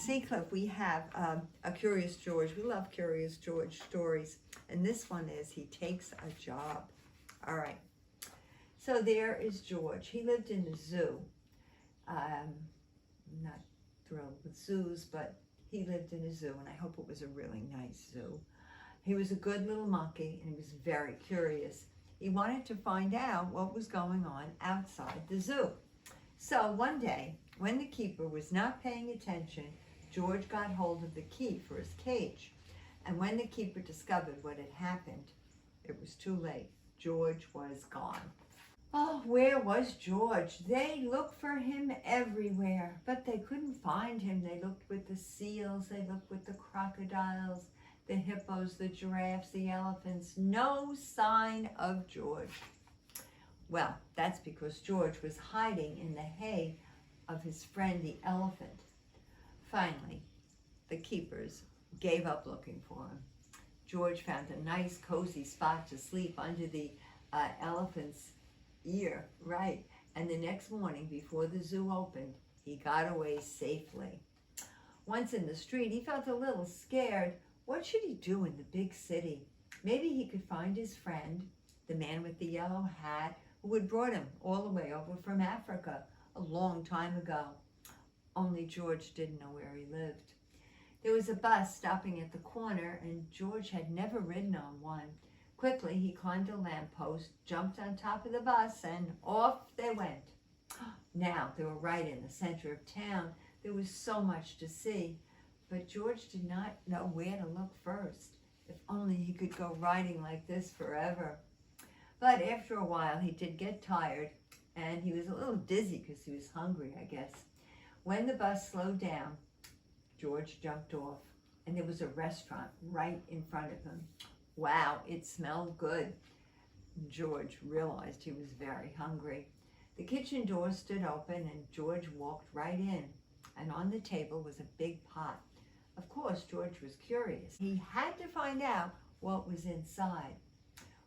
See, Cliff, we have a Curious George. We love Curious George stories. And this one is, he takes a job. All right. So there is George. He lived in the zoo. I'm not thrilled with zoos, but he lived in a zoo, and I hope it was a really nice zoo. He was a good little monkey, and he was very curious. He wanted to find out what was going on outside the zoo. So one day, when the keeper was not paying attention, George got hold of the key for his cage. And when the keeper discovered what had happened, it was too late. George was gone. Oh, where was George? They looked for him everywhere, but they couldn't find him. They looked with the seals, they looked with the crocodiles, the hippos, the giraffes, the elephants. No sign of George. Well, that's because George was hiding in the hay of his friend the elephant. Finally, the keepers gave up looking for him. George found a nice cozy spot to sleep under the elephant's ear, right? And the next morning, before the zoo opened, he got away safely. Once in the street, he felt a little scared. What should he do in the big city? Maybe he could find his friend, the man with the yellow hat, who had brought him all the way over from Africa a long time ago. Only George didn't know where he lived. There was a bus stopping at the corner, and George had never ridden on one. Quickly, he climbed a lamppost, jumped on top of the bus, and off they went. Now, they were right in the center of town. There was so much to see, but George did not know where to look first. If only he could go riding like this forever. But after a while, he did get tired, and he was a little dizzy because he was hungry, I guess. When the bus slowed down, George jumped off, and there was a restaurant right in front of him. Wow, it smelled good. George realized he was very hungry. The kitchen door stood open, and George walked right in, and on the table was a big pot. Of course, George was curious. He had to find out what was inside.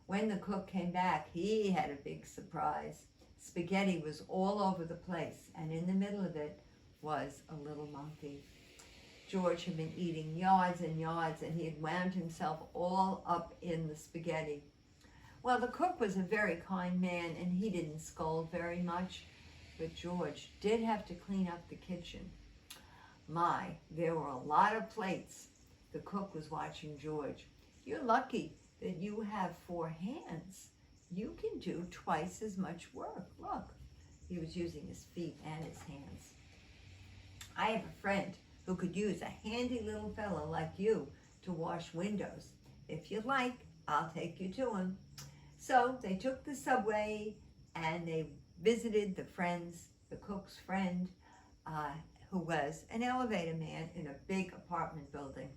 When the cook came back, he had a big surprise. Spaghetti was all over the place, and in the middle of it was a little monkey. George had been eating yards and yards, and he had wound himself all up in the spaghetti. Well, the cook was a very kind man, and he didn't scold very much, but George did have to clean up the kitchen. My, there were a lot of plates. The cook was watching George. You're lucky that you have 4 hands. You can do twice as much work. Look, he was using his feet and his hands. I have a friend who could use a handy little fellow like you to wash windows. If you like, I'll take you to him. So they took the subway and they visited the cook's friend, who was an elevator man in a big apartment building.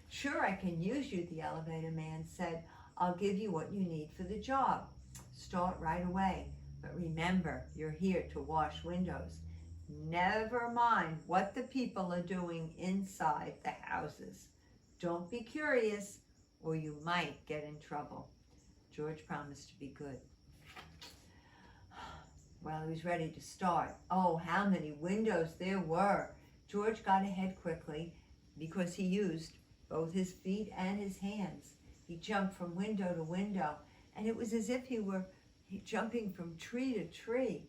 Sure, I can use you, the elevator man said. I'll give you what you need for the job. Start right away, but remember, you're here to wash windows. Never mind what the people are doing inside the houses. Don't be curious, or you might get in trouble. George promised to be good. Well, he was ready to start. Oh, how many windows there were. George got ahead quickly because he used both his feet and his hands. He jumped from window to window, and it was as if he were jumping from tree to tree.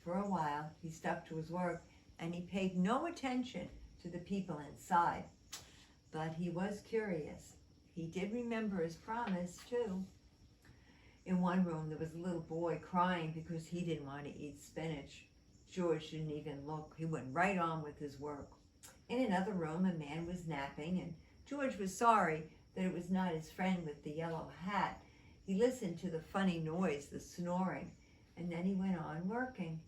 For a while, he stuck to his work, and he paid no attention to the people inside. But he was curious. He did remember his promise, too. In one room, there was a little boy crying because he didn't want to eat spinach. George didn't even look. He went right on with his work. In another room, a man was napping, and George was sorry that it was not his friend with the yellow hat. He listened to the funny noise, the snoring, and then he went on working.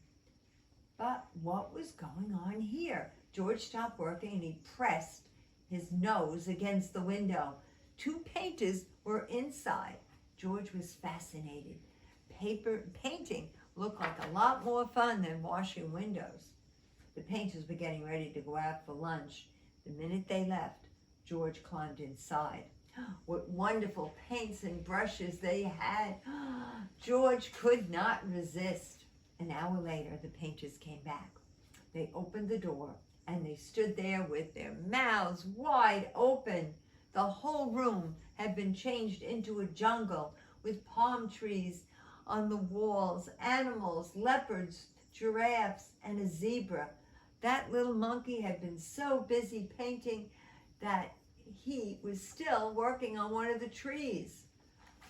But what was going on here? George stopped working and he pressed his nose against the window. 2 painters were inside. George was fascinated. Painting looked like a lot more fun than washing windows. The painters were getting ready to go out for lunch. The minute they left, George climbed inside. What wonderful paints and brushes they had. George could not resist. An hour later, the painters came back. They opened the door. and they stood there with their mouths wide open. The whole room had been changed into a jungle with palm trees on the walls, animals, leopards, giraffes, and a zebra. That little monkey had been so busy painting that he was still working on one of the trees.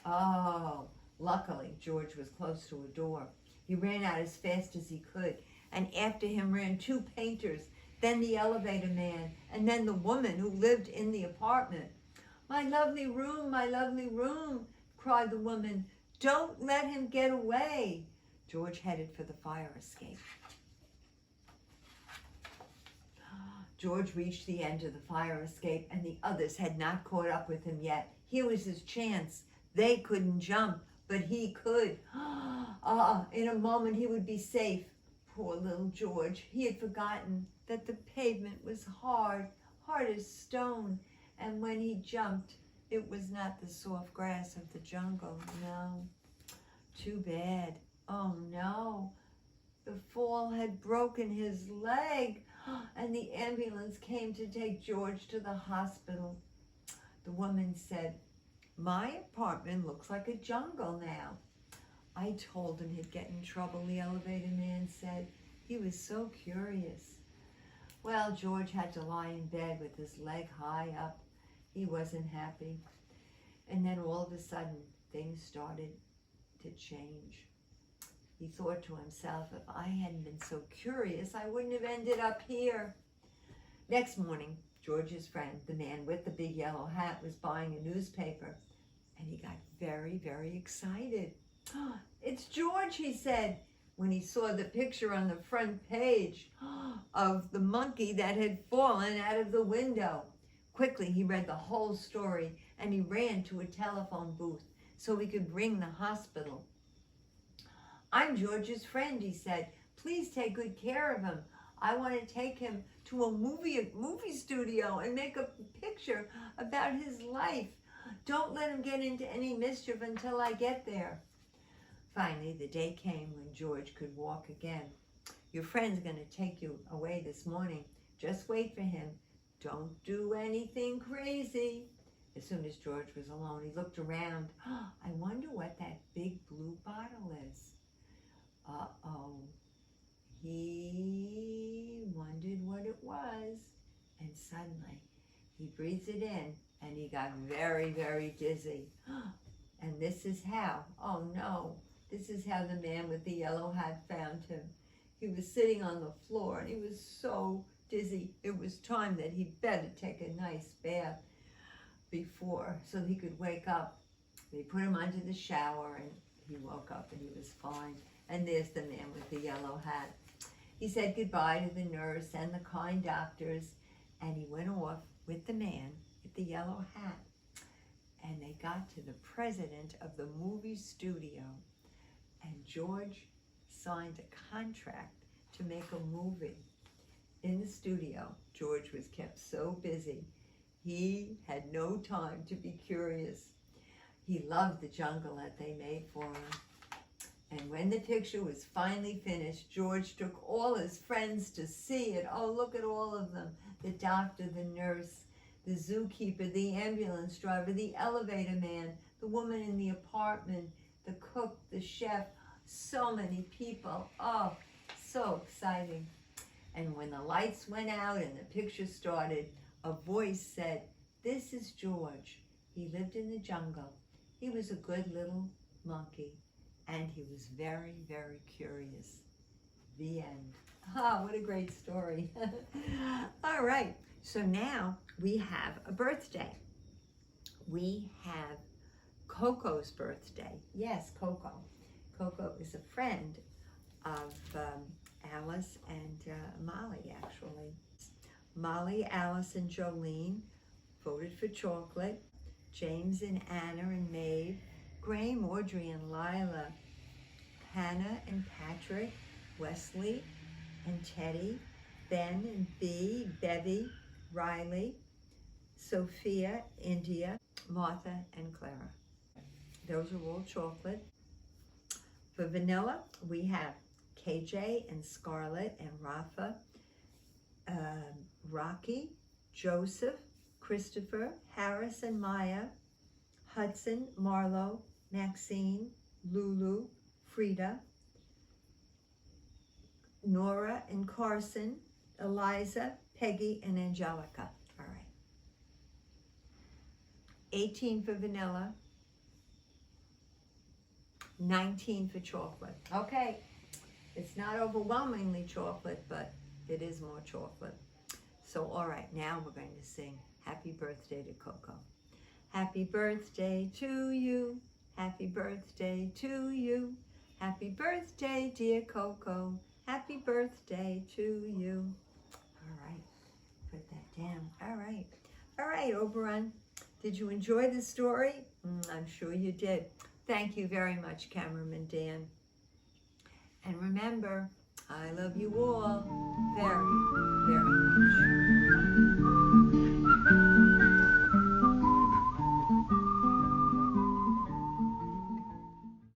Oh, luckily George was close to a door. He ran out as fast as he could, and after him ran two painters, then the elevator man, and then the woman who lived in the apartment. My lovely room, cried the woman. Don't let him get away. George headed for the fire escape. George reached the end of the fire escape, and the others had not caught up with him yet. Here was his chance. They couldn't jump, but he could. In a moment he would be safe. Poor little George. He had forgotten that the pavement was hard as stone, and when he jumped, it was not the soft grass of the jungle. No. Too bad. Oh no. The fall had broken his leg, and the ambulance came to take George to the hospital. The woman said, my apartment looks like a jungle now. I told him he'd get in trouble, the elevator man said. He was so curious. Well, George had to lie in bed with his leg high up. He wasn't happy. And then all of a sudden, things started to change. He thought to himself, if I hadn't been so curious, I wouldn't have ended up here. Next morning, George's friend, the man with the big yellow hat, was buying a newspaper, and he got very, very excited. It's George, he said, when he saw the picture on the front page of the monkey that had fallen out of the window. Quickly, he read the whole story, and he ran to a telephone booth so he could ring the hospital. I'm George's friend, he said. Please take good care of him. I want to take him to a movie studio and make a picture about his life. Don't let him get into any mischief until I get there. Finally, the day came when George could walk again. Your friend's going to take you away this morning. Just wait for him. Don't do anything crazy. As soon as George was alone, he looked around. I wonder what that big blue bottle is. Uh-oh. He wondered what it was. And suddenly, he breathed it in, and he got very, very dizzy. And this is how, oh no, this is how the man with the yellow hat found him. He was sitting on the floor, and he was so dizzy. It was time that he'd better take a nice bath before, so he could wake up. They put him under the shower, and he woke up, and he was fine. And there's the man with the yellow hat. He said goodbye to the nurse and the kind doctors, and he went off with the man with the yellow hat. And they got to the president of the movie studio, and George signed a contract to make a movie. In the studio, George was kept so busy, he had no time to be curious. He loved the jungle that they made for him. And when the picture was finally finished, George took all his friends to see it. Oh, look at all of them. The doctor, the nurse, the zookeeper, the ambulance driver, the elevator man, the woman in the apartment, the cook, the chef, so many people. Oh, so exciting. And when the lights went out and the picture started, a voice said, this is George. He lived in the jungle. He was a good little monkey, and he was very, very curious. The end. Ah, what a great story. All right, so now we have a birthday. We have Coco's birthday. Yes, Coco. Coco is a friend of Alice and Molly, actually. Molly, Alice, and Jolene voted for chocolate. James and Anna and Maeve. Graham, Audrey, and Lila. Hannah and Patrick. Wesley and Teddy. Ben and Bee, Bevy, Riley. Sophia, India, Martha, and Clara. Those are all chocolate. For vanilla, we have KJ and Scarlett and Rafa. Rocky, Joseph, Christopher, Harris and Maya, Hudson, Marlo, Maxine, Lulu, Frida, Nora and Carson, Eliza, Peggy, and Angelica. All right. 18 for vanilla, 19 for chocolate. Okay, it's not overwhelmingly chocolate, but it is more chocolate. So, all right, now we're going to sing Happy Birthday to Coco. Happy birthday to you. Happy birthday to you. Happy birthday, dear Coco. Happy birthday to you. All right, put that down. All right, Oberon. Did you enjoy the story? I'm sure you did. Thank you very much, Cameraman Dan. And remember, I love you all very